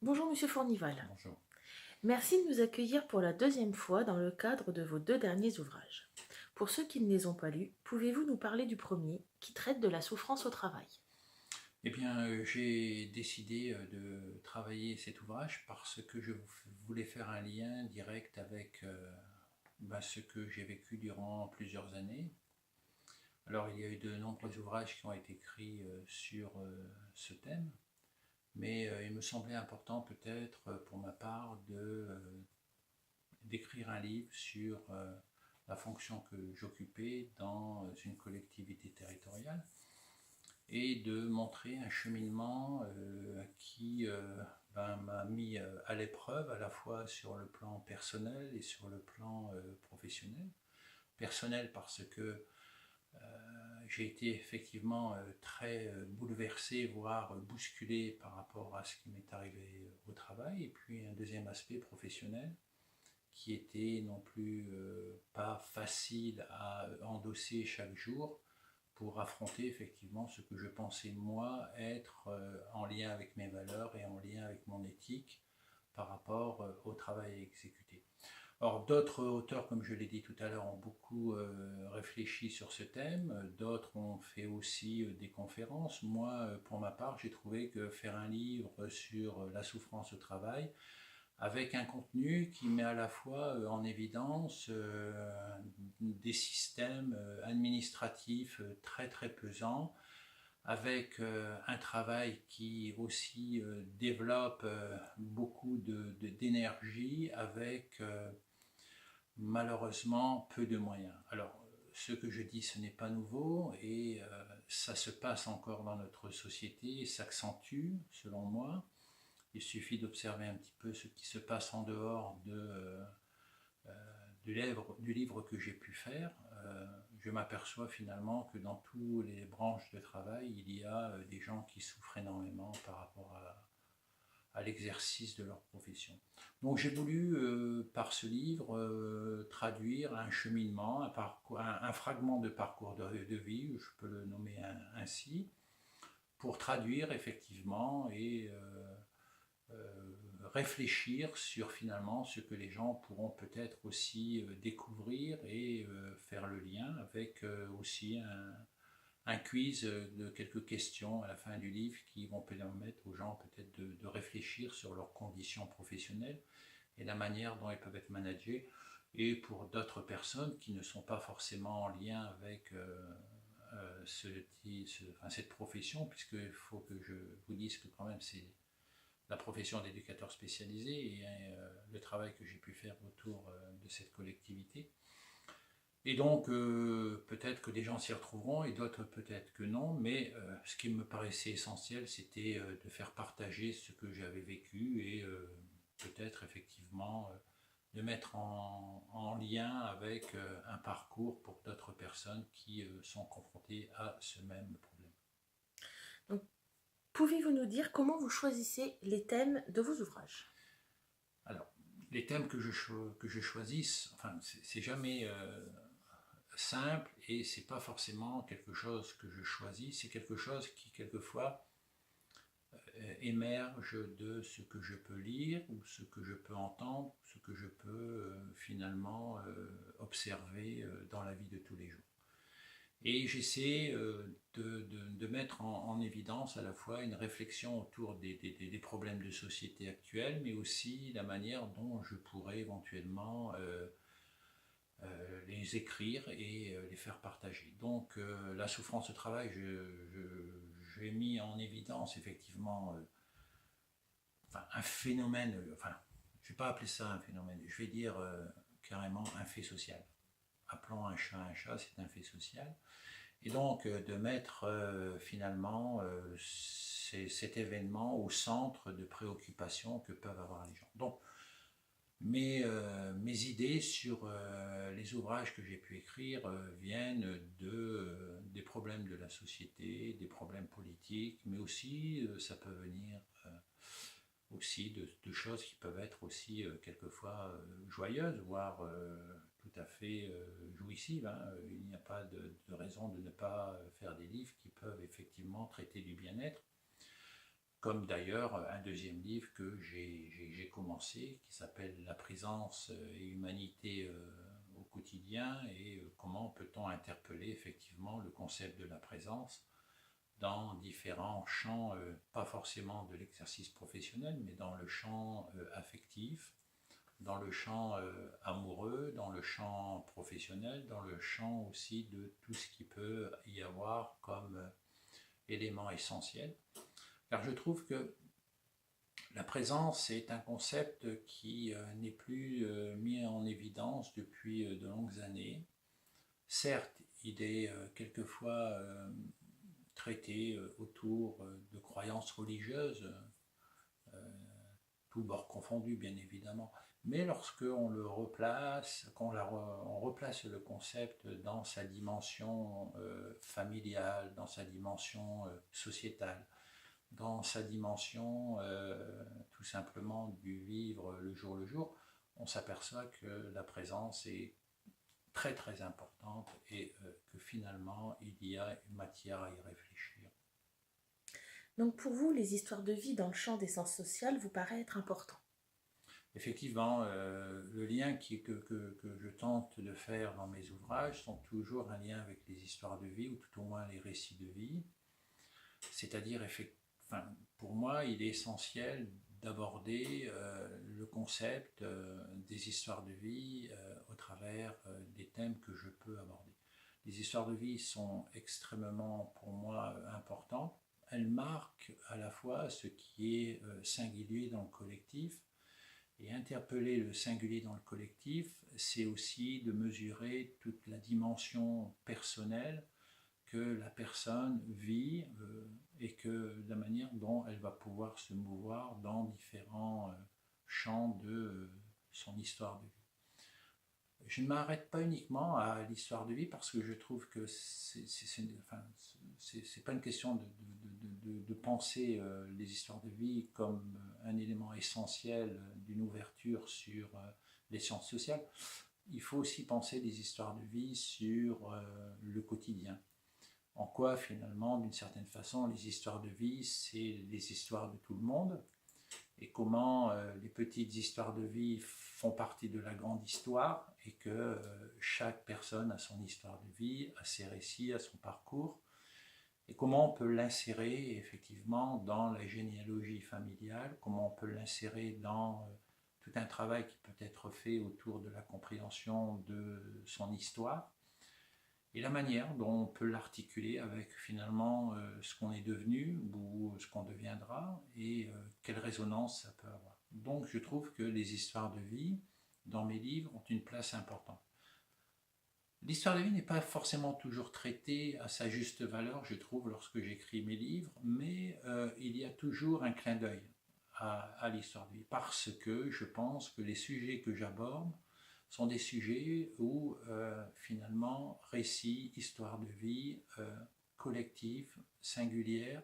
Bonjour Monsieur Fournival. Bonjour. Merci de nous accueillir pour la deuxième fois dans le cadre de vos deux derniers ouvrages. Pour ceux qui ne les ont pas lus, pouvez-vous nous parler du premier, qui traite de la souffrance au travail? Eh bien, j'ai décidé de travailler cet ouvrage parce que je voulais faire un lien direct avec ce que j'ai vécu durant plusieurs années. Alors, il y a eu de nombreux ouvrages qui ont été écrits sur ce thème, mais il me semblait important peut-être pour ma part d'écrire un livre sur la fonction que j'occupais dans une collectivité territoriale et de montrer un cheminement qui m'a mis à l'épreuve à la fois sur le plan personnel et sur le plan professionnel. Personnel parce que j'ai été effectivement très bouleversé, voire bousculé par rapport à ce qui m'est arrivé au travail. Et puis un deuxième aspect professionnel qui était non plus pas facile à endosser chaque jour pour affronter effectivement ce que je pensais moi être en lien avec mes valeurs et en lien avec mon éthique par rapport au travail à exécuter. Or, d'autres auteurs, comme je l'ai dit tout à l'heure, ont beaucoup réfléchi sur ce thème, d'autres ont fait aussi des conférences. Moi, pour ma part, j'ai trouvé que faire un livre sur la souffrance au travail, avec un contenu qui met à la fois en évidence des systèmes administratifs très très pesants, avec un travail qui aussi développe beaucoup d'énergie, avec malheureusement peu de moyens. Alors, ce que je dis, ce n'est pas nouveau et ça se passe encore dans notre société et s'accentue, selon moi. Il suffit d'observer un petit peu ce qui se passe en dehors du livre que j'ai pu faire. Je m'aperçois finalement que dans toutes les branches de travail, il y a des gens qui souffrent énormément par rapport à l'exercice de leur profession. Donc j'ai voulu, par ce livre, traduire un cheminement, un fragment de parcours de vie, je peux le nommer ainsi, pour traduire effectivement et réfléchir sur finalement ce que les gens pourront peut-être aussi découvrir et faire le lien avec aussi un quiz de quelques questions à la fin du livre qui vont permettre aux gens peut-être de réfléchir sur leurs conditions professionnelles et la manière dont ils peuvent être managés, et pour d'autres personnes qui ne sont pas forcément en lien avec cette profession, puisqu'il faut que je vous dise que quand même c'est la profession d'éducateur spécialisé et le travail que j'ai pu faire autour de cette collectivité. Et donc, peut-être que des gens s'y retrouveront et d'autres peut-être que non, mais ce qui me paraissait essentiel, c'était de faire partager ce que j'avais vécu et peut-être effectivement de mettre en lien avec un parcours pour d'autres personnes qui sont confrontées à ce même problème. Donc, pouvez-vous nous dire comment vous choisissez les thèmes de vos ouvrages? Alors, les thèmes que je choisisse, enfin, c'est jamais simple et c'est pas forcément quelque chose que je choisis, c'est quelque chose qui quelquefois émerge de ce que je peux lire ou ce que je peux entendre, ce que je peux finalement observer dans la vie de tous les jours. Et j'essaie de mettre en évidence à la fois une réflexion autour des problèmes de société actuels, mais aussi la manière dont je pourrais éventuellement les écrire et les faire partager. Donc la souffrance au travail, j'ai mis en évidence effectivement un phénomène, je ne vais pas appeler ça un phénomène, je vais dire carrément un fait social. Appelons un chat, c'est un fait social. Et donc de mettre finalement cet événement au centre de préoccupations que peuvent avoir les gens. Donc mes idées sur les ouvrages que j'ai pu écrire viennent des problèmes de la société, des problèmes politiques, mais aussi ça peut venir aussi de choses qui peuvent être aussi quelquefois joyeuses, voire tout à fait jouissives. Hein. Il n'y a pas de raison de ne pas faire des livres qui peuvent effectivement traiter du bien-être. comme d'ailleurs un deuxième livre que j'ai commencé, qui s'appelle La présence et humanité au quotidien, et comment peut-on interpeller effectivement le concept de la présence dans différents champs, pas forcément de l'exercice professionnel, mais dans le champ affectif, dans le champ amoureux, dans le champ professionnel, dans le champ aussi de tout ce qui peut y avoir comme élément essentiel. Car je trouve que la présence est un concept qui n'est plus mis en évidence depuis de longues années. Certes, il est quelquefois traité autour de croyances religieuses, tous bords confondus bien évidemment, mais lorsque on le replace, on replace le concept dans sa dimension familiale, dans sa dimension sociétale, dans sa dimension tout simplement du vivre le jour, on s'aperçoit que la présence est très très importante et que finalement il y a une matière à y réfléchir. Donc pour vous, les histoires de vie dans le champ des sciences sociales vous paraît être important. Effectivement, le lien que je tente de faire dans mes ouvrages sont toujours un lien avec les histoires de vie, ou tout au moins les récits de vie. C'est-à-dire, pour moi, il est essentiel d'aborder le concept des histoires de vie au travers des thèmes que je peux aborder. Les histoires de vie sont extrêmement, pour moi, importantes. Elles marquent à la fois ce qui est singulier dans le collectif, et interpeller le singulier dans le collectif, c'est aussi de mesurer toute la dimension personnelle que la personne vit et que la manière dont elle va pouvoir se mouvoir dans différents champs de son histoire de vie. Je ne m'arrête pas uniquement à l'histoire de vie parce que je trouve que c'est pas une question de penser les histoires de vie comme un élément essentiel d'une ouverture sur les sciences sociales. Il faut aussi penser les histoires de vie sur le quotidien. En quoi finalement, d'une certaine façon, les histoires de vie, c'est les histoires de tout le monde, et comment les petites histoires de vie font partie de la grande histoire, et que chaque personne a son histoire de vie, a ses récits, a son parcours, et comment on peut l'insérer effectivement dans la généalogie familiale, comment on peut l'insérer dans tout un travail qui peut être fait autour de la compréhension de son histoire, et la manière dont on peut l'articuler avec finalement ce qu'on est devenu ou ce qu'on deviendra, et quelle résonance ça peut avoir. Donc je trouve que les histoires de vie dans mes livres ont une place importante. L'histoire de vie n'est pas forcément toujours traitée à sa juste valeur, je trouve, lorsque j'écris mes livres, mais il y a toujours un clin d'œil à l'histoire de vie, parce que je pense que les sujets que j'aborde sont des sujets où finalement récits, histoire de vie, collectif, singulière,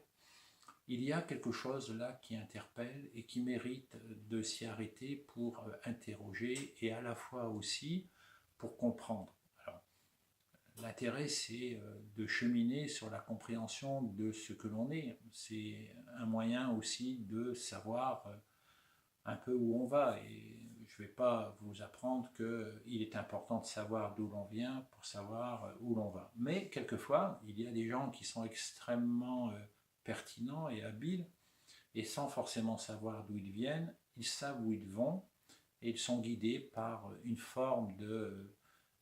il y a quelque chose là qui interpelle et qui mérite de s'y arrêter pour interroger, et à la fois aussi pour comprendre. Alors, l'intérêt, c'est de cheminer sur la compréhension de ce que l'on est. C'est un moyen aussi de savoir un peu où on va, et je ne vais pas vous apprendre qu'il est important de savoir d'où l'on vient pour savoir où l'on va. Mais quelquefois, il y a des gens qui sont extrêmement pertinents et habiles, et sans forcément savoir d'où ils viennent, ils savent où ils vont, et ils sont guidés par une forme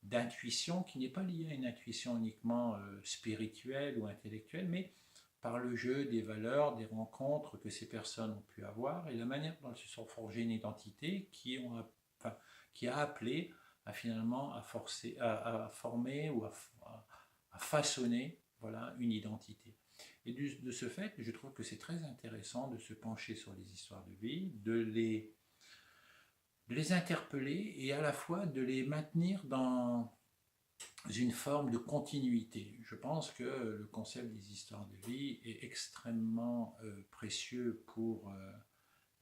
d'intuition qui n'est pas liée à une intuition uniquement spirituelle ou intellectuelle, mais par le jeu des valeurs, des rencontres que ces personnes ont pu avoir, et la manière dont elles se sont forgées une identité qui a appelé finalement à former ou à façonner, voilà, une identité. Et de ce fait, je trouve que c'est très intéressant de se pencher sur les histoires de vie, de les interpeller, et à la fois de les maintenir dans une forme de continuité. Je pense que le concept des histoires de vie est extrêmement précieux pour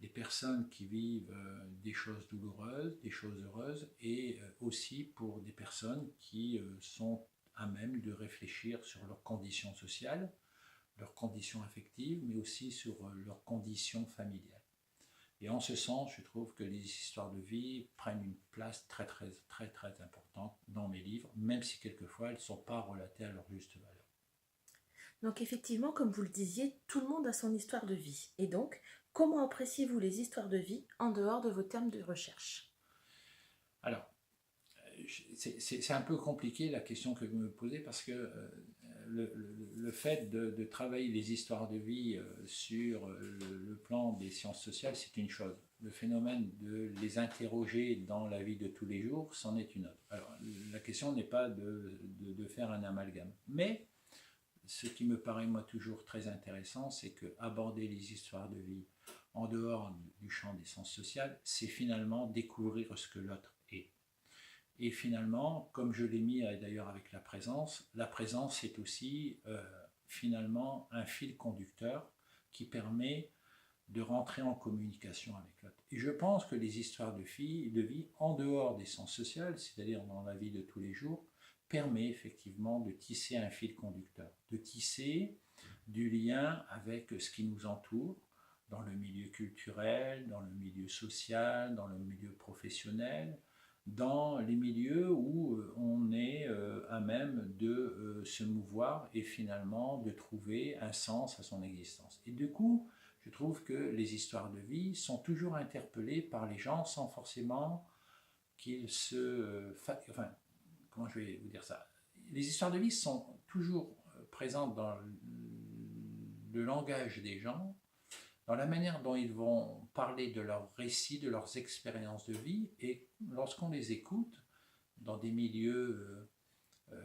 les personnes qui vivent des choses douloureuses, des choses heureuses, et aussi pour des personnes qui sont à même de réfléchir sur leurs conditions sociales, leurs conditions affectives, mais aussi sur leurs conditions familiales. Et en ce sens, je trouve que les histoires de vie prennent une place très importante dans mes livres, même si quelquefois elles ne sont pas relatées à leur juste valeur. Donc effectivement, comme vous le disiez, tout le monde a son histoire de vie. Et donc, comment appréciez-vous les histoires de vie en dehors de vos termes de recherche? Alors, c'est un peu compliqué la question que vous me posez parce que le fait de travailler les histoires de vie sur le plan des sciences sociales, c'est une chose. Le phénomène de les interroger dans la vie de tous les jours, c'en est une autre. Alors, la question n'est pas de faire un amalgame. Mais ce qui me paraît moi toujours très intéressant, c'est que aborder les histoires de vie en dehors du champ des sciences sociales, c'est finalement découvrir ce que l'autre est. Et finalement, comme je l'ai mis d'ailleurs avec la présence est aussi finalement un fil conducteur qui permet de rentrer en communication avec l'autre. Et je pense que les histoires de vie en dehors des sciences sociales, c'est-à-dire dans la vie de tous les jours, permet effectivement de tisser un fil conducteur, de tisser du lien avec ce qui nous entoure, dans le milieu culturel, dans le milieu social, dans le milieu professionnel, dans les milieux où on est à même de se mouvoir et finalement de trouver un sens à son existence. Et du coup, je trouve que les histoires de vie sont toujours interpellées par les gens sans forcément qu'ils se... Enfin, comment je vais vous dire ça? Les histoires de vie sont toujours présentes dans le langage des gens, dans la manière dont ils vont parler de leurs récits, de leurs expériences de vie, et lorsqu'on les écoute dans des milieux,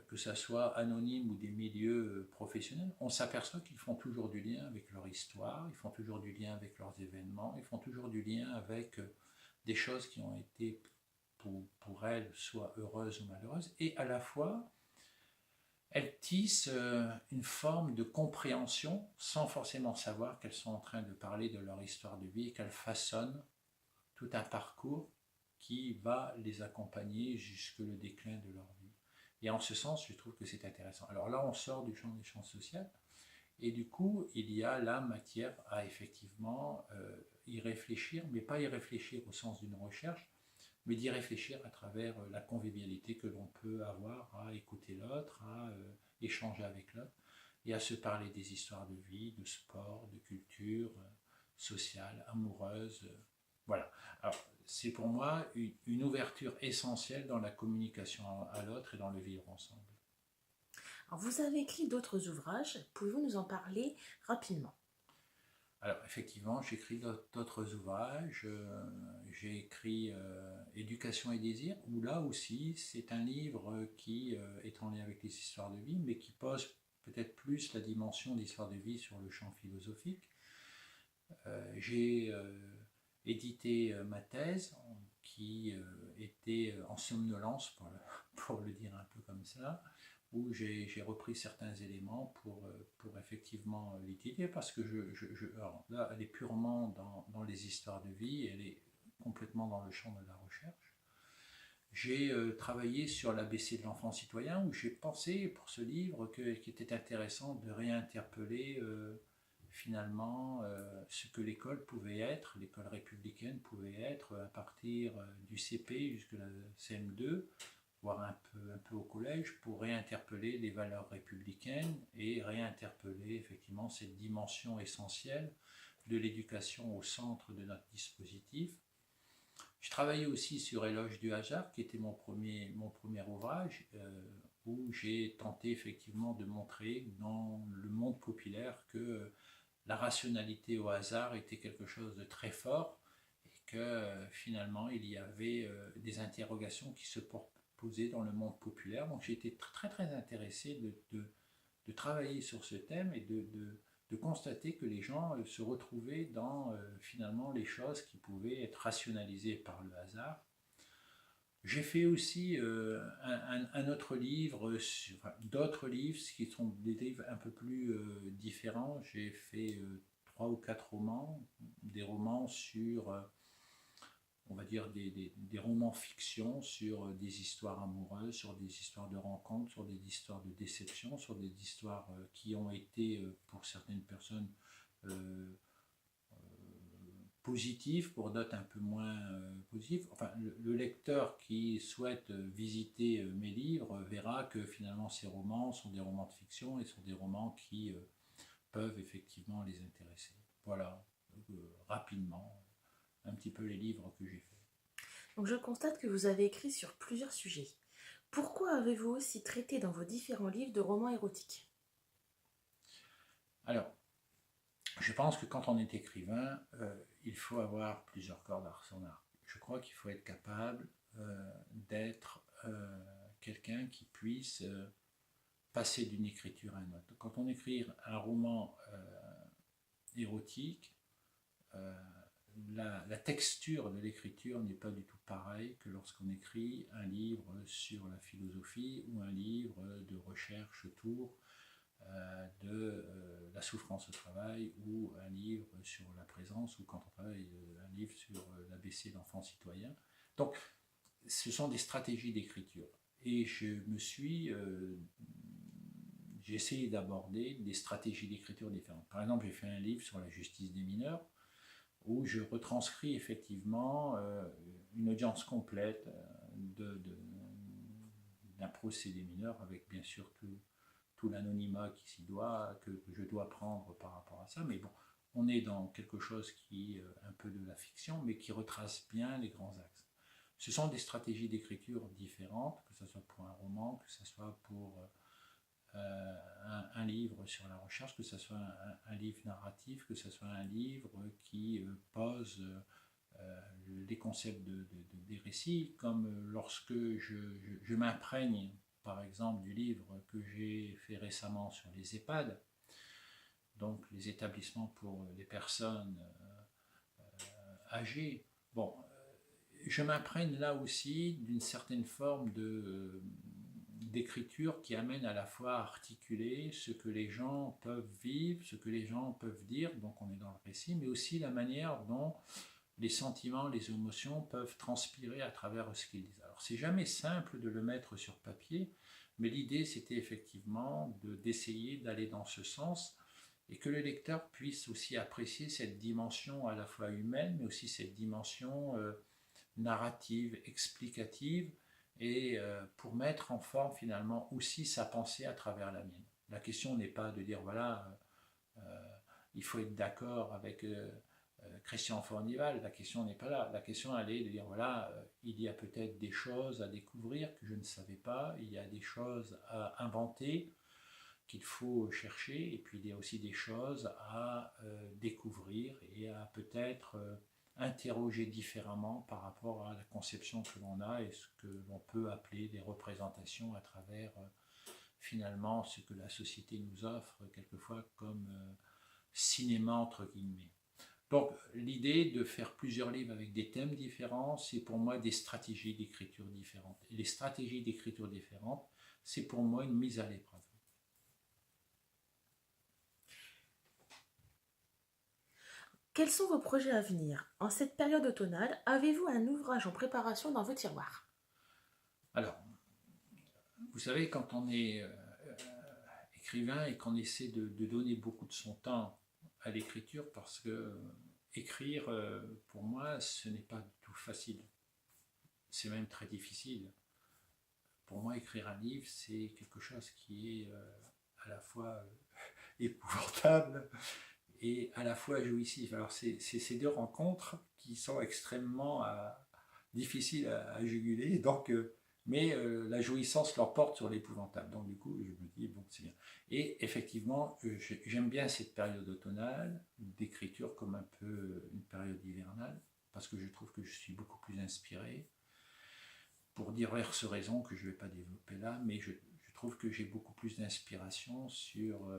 que ce soit anonymes ou des milieux professionnels, on s'aperçoit qu'ils font toujours du lien avec leur histoire, ils font toujours du lien avec leurs événements, ils font toujours du lien avec des choses qui ont été pour elles soit heureuses ou malheureuses, et à la fois elles tissent une forme de compréhension sans forcément savoir qu'elles sont en train de parler de leur histoire de vie et qu'elles façonnent tout un parcours qui va les accompagner jusque le déclin de leur vie. Et en ce sens, je trouve que c'est intéressant. Alors là, on sort du champ des sciences sociales et du coup, il y a la matière à effectivement y réfléchir, mais pas y réfléchir au sens d'une recherche, mais d'y réfléchir à travers la convivialité que l'on peut avoir à écouter l'autre, à échanger avec l'autre, et à se parler des histoires de vie, de sport, de culture sociale, amoureuse. Voilà. Alors, c'est pour moi une ouverture essentielle dans la communication à l'autre et dans le vivre ensemble. Alors, vous avez écrit d'autres ouvrages, pouvez-vous nous en parler rapidement? Alors, effectivement, j'écris d'autres ouvrages. J'ai écrit Éducation et désir, où là aussi, c'est un livre qui est en lien avec les histoires de vie, mais qui pose peut-être plus la dimension d'histoire de vie sur le champ philosophique. J'ai édité ma thèse, qui était en somnolence, pour le dire un peu comme ça, où j'ai repris certains éléments pour effectivement l'étudier, parce que alors là, elle est purement dans les histoires de vie, elle est complètement dans le champ de la recherche. J'ai travaillé sur l'ABC de l'enfant citoyen, où j'ai pensé pour ce livre qu'il était intéressant de réinterpeller finalement ce que l'école pouvait être, l'école républicaine pouvait être à partir du CP jusqu'à la CM2, voire un peu au collège, pour réinterpeller les valeurs républicaines et réinterpeller effectivement cette dimension essentielle de l'éducation au centre de notre dispositif. Je travaillais aussi sur Éloge du hasard, qui était mon premier ouvrage, où j'ai tenté effectivement de montrer dans le monde populaire que la rationalité au hasard était quelque chose de très fort et que finalement il y avait des interrogations qui se posaient dans le monde populaire. Donc j'ai été très intéressé de travailler sur ce thème et de constater que les gens se retrouvaient dans finalement les choses qui pouvaient être rationalisées par le hasard. J'ai fait aussi un autre livre, enfin, d'autres livres qui sont des livres un peu plus différents. J'ai fait 3 ou 4 romans, des romans sur on va dire, des romans fiction sur des histoires amoureuses, sur des histoires de rencontres, sur des histoires de déception, sur des histoires qui ont été, pour certaines personnes, euh, positives, pour d'autres un peu moins positives. Enfin, le lecteur qui souhaite visiter mes livres verra que finalement ces romans sont des romans de fiction et sont des romans qui peuvent effectivement les intéresser. Voilà, rapidement, un petit peu les livres que j'ai faits. Donc je constate que vous avez écrit sur plusieurs sujets. Pourquoi avez-vous aussi traité dans vos différents livres de romans érotiques? Alors, je pense que quand on est écrivain, il faut avoir plusieurs cordes à son arc. Je crois qu'il faut être capable d'être quelqu'un qui puisse passer d'une écriture à une autre. Quand on écrit un roman érotique, euh, la texture de l'écriture n'est pas du tout pareille que lorsqu'on écrit un livre sur la philosophie ou un livre de recherche autour de la souffrance au travail, ou un livre sur la présence, ou quand on travaille un livre sur l'ABC d'enfants citoyens. Donc ce sont des stratégies d'écriture, et j'ai essayé d'aborder des stratégies d'écriture différentes. Par exemple, j'ai fait un livre sur la justice des mineurs, où je retranscris effectivement une audience complète d'un procès des mineurs, avec bien sûr tout l'anonymat qui s'y doit, que je dois prendre par rapport à ça. Mais bon, on est dans quelque chose qui est un peu de la fiction, mais qui retrace bien les grands axes. Ce sont des stratégies d'écriture différentes, que ce soit pour un roman, que ce soit pour un livre sur la recherche, que ce soit un livre narratif, que ce soit un livre qui pose les concepts des récits, comme lorsque je m'imprègne, par exemple, du livre que j'ai fait récemment sur les EHPAD, donc les établissements pour les personnes âgées. Bon, je m'imprègne là aussi d'une certaine forme d'écriture qui amène à la fois à articuler ce que les gens peuvent vivre, ce que les gens peuvent dire, donc on est dans le récit, mais aussi la manière dont les sentiments, les émotions peuvent transpirer à travers ce qu'ils disent. Alors c'est jamais simple de le mettre sur papier, mais l'idée c'était effectivement d'essayer d'aller dans ce sens, et que le lecteur puisse aussi apprécier cette dimension à la fois humaine, mais aussi cette dimension narrative, explicative, et pour mettre en forme finalement aussi sa pensée à travers la mienne. La question n'est pas de dire voilà, il faut être d'accord avec Christian Fornival, la question n'est pas là. La question elle est de dire voilà, il y a peut-être des choses à découvrir que je ne savais pas, il y a des choses à inventer qu'il faut chercher, et puis il y a aussi des choses à découvrir et à peut-être interroger différemment par rapport à la conception que l'on a et ce que l'on peut appeler des représentations à travers finalement ce que la société nous offre quelquefois comme cinéma entre guillemets. Donc l'idée de faire plusieurs livres avec des thèmes différents, c'est pour moi des stratégies d'écriture différentes. Et les stratégies d'écriture différentes, c'est pour moi une mise à l'épreuve. Quels sont vos projets à venir? En cette période automnale, avez-vous un ouvrage en préparation dans vos tiroirs? Alors, vous savez, quand on est écrivain et qu'on essaie de donner beaucoup de son temps à l'écriture, parce que écrire, pour moi, ce n'est pas du tout facile. C'est même très difficile. Pour moi, écrire un livre, c'est quelque chose qui est à la fois épouvantable et à la fois jouissif. Alors, c'est ces deux rencontres qui sont extrêmement difficiles à juguler. Donc, mais la jouissance l'emporte sur l'épouvantable. Donc du coup, je me dis, bon, c'est bien. Et effectivement, j'aime bien cette période automnale d'écriture comme un peu une période hivernale, parce que je trouve que je suis beaucoup plus inspiré, pour diverses raisons que je ne vais pas développer là, mais je trouve que j'ai beaucoup plus d'inspiration sur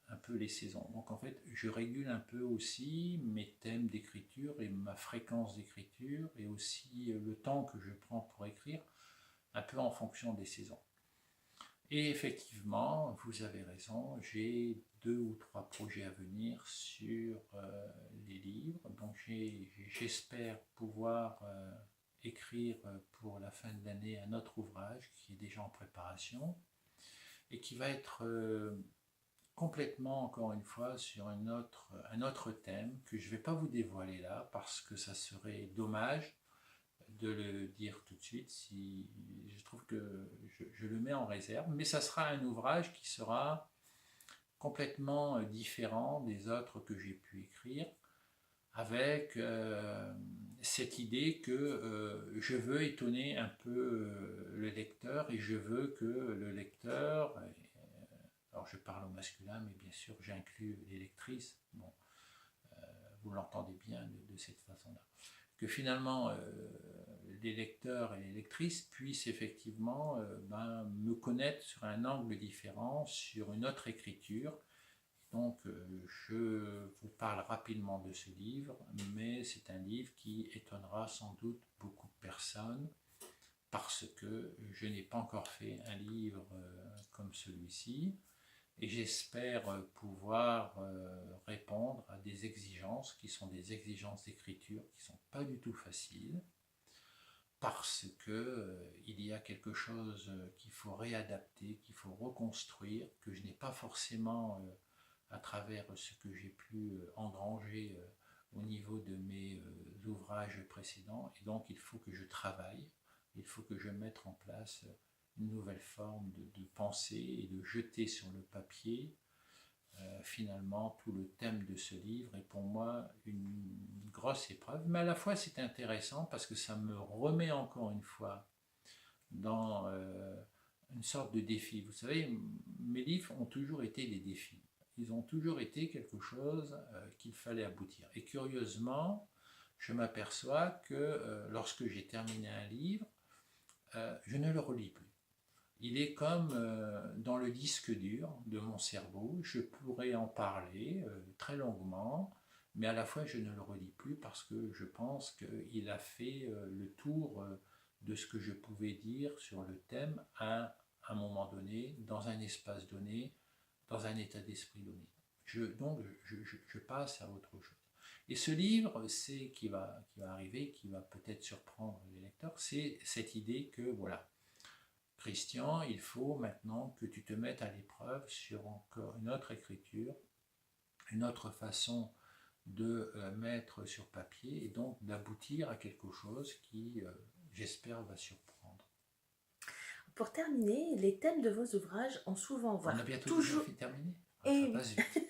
un peu les saisons. Donc en fait, je régule un peu aussi mes thèmes d'écriture et ma fréquence d'écriture, et aussi le temps que je prends pour écrire, un peu en fonction des saisons. Et effectivement, vous avez raison, j'ai 2 ou 3 projets à venir sur les livres. Donc j'espère pouvoir écrire pour la fin de l'année un autre ouvrage qui est déjà en préparation et qui va être complètement, encore une fois, sur un autre thème que je ne vais pas vous dévoiler là parce que ça serait dommage de le dire tout de suite. Si je trouve que je le mets en réserve, mais ça sera un ouvrage qui sera complètement différent des autres que j'ai pu écrire, avec cette idée que je veux étonner un peu le lecteur et je veux que le lecteur, alors je parle au masculin, mais bien sûr j'inclus les lectrices, bon, vous l'entendez bien de cette façon-là, que finalement les lecteurs et les lectrices puissent effectivement me connaître sur un angle différent, sur une autre écriture. Donc je vous parle rapidement de ce livre, mais c'est un livre qui étonnera sans doute beaucoup de personnes parce que je n'ai pas encore fait un livre comme celui-ci. Et j'espère pouvoir répondre à des exigences qui sont des exigences d'écriture qui ne sont pas du tout faciles, parce que il y a quelque chose qu'il faut réadapter, qu'il faut reconstruire, que je n'ai pas forcément à travers ce que j'ai pu engranger au niveau de mes ouvrages précédents. Et donc il faut que je travaille, il faut que je mette en place une nouvelle forme de pensée et de jeter sur le papier finalement tout le thème de ce livre est pour moi une grosse épreuve, mais à la fois c'est intéressant parce que ça me remet encore une fois dans une sorte de défi. Vous savez, mes livres ont toujours été des défis. Ils ont toujours été quelque chose qu'il fallait aboutir. Et curieusement, je m'aperçois que lorsque j'ai terminé un livre, je ne le relis plus. Il est comme dans le disque dur de mon cerveau. Je pourrais en parler très longuement, mais à la fois je ne le relis plus parce que je pense qu'il a fait le tour de ce que je pouvais dire sur le thème à un moment donné, dans un espace donné, dans un état d'esprit donné. Donc je passe à autre chose. Et ce livre, c'est qui va arriver, qui va peut-être surprendre les lecteurs, c'est cette idée que voilà, Christian, il faut maintenant que tu te mettes à l'épreuve sur encore une autre écriture, une autre façon de mettre sur papier et donc d'aboutir à quelque chose qui, j'espère, va surprendre. Pour terminer, les thèmes de vos ouvrages ont souvent, On a voire bientôt toujours, déjà terminé. et Ça passe vite.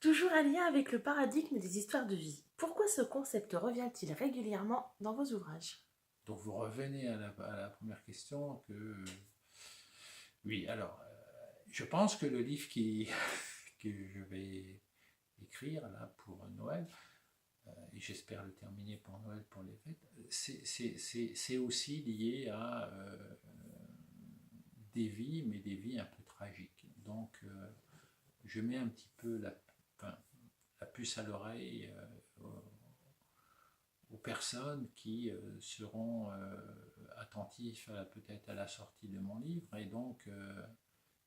toujours un lien avec le paradigme des histoires de vie. Pourquoi ce concept revient-il régulièrement dans vos ouvrages? Donc vous revenez à la première question oui, alors, je pense que le livre que je vais écrire là pour Noël, et j'espère le terminer pour Noël, pour les fêtes, c'est aussi lié à des vies, mais des vies un peu tragiques. Donc je mets un petit peu la puce à l'oreille aux personnes qui seront attentifs peut-être à la sortie de mon livre. Et donc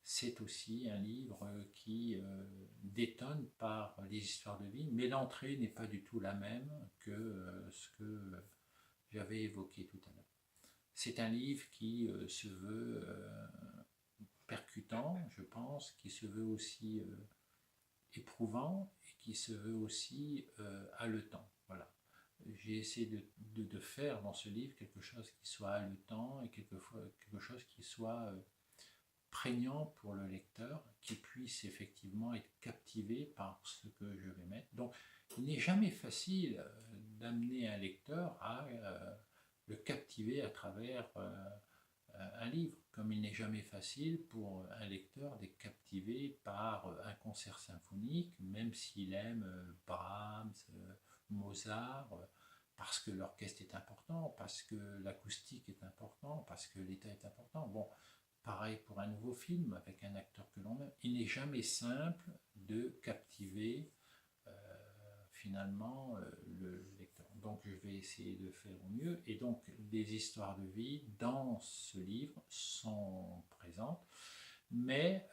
c'est aussi un livre qui détonne par les histoires de vie, mais l'entrée n'est pas du tout la même que ce que j'avais évoqué tout à l'heure. C'est un livre qui se veut percutant, je pense, qui se veut aussi éprouvant et qui se veut aussi haletant. Voilà. J'ai essayé de faire dans ce livre quelque chose qui soit haletant et quelque chose qui soit prégnant pour le lecteur, qui puisse effectivement être captivé par ce que je vais mettre. Donc, il n'est jamais facile d'amener un lecteur à le captiver à travers un livre, comme il n'est jamais facile pour un lecteur d'être captivé par un concert symphonique, même s'il aime Brahms, Mozart, parce que l'orchestre est important, parce que l'acoustique est important, parce que l'état est important. Bon, pareil pour un nouveau film avec un acteur que l'on aime. Il n'est jamais simple de captiver finalement le lecteur. Donc je vais essayer de faire au mieux. Et donc, les histoires de vie dans ce livre sont présentes, mais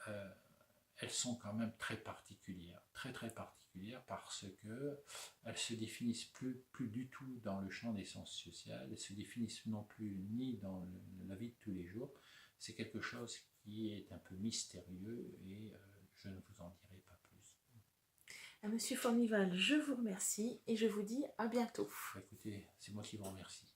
elles sont quand même très particulières, très particulières, parce que elles se définissent plus du tout dans le champ des sciences sociales, elles se définissent non plus ni dans la vie de tous les jours. C'est quelque chose qui est un peu mystérieux et je ne vous en dirai pas plus. Monsieur Formival, je vous remercie et je vous dis à bientôt. Écoutez, c'est moi qui vous remercie.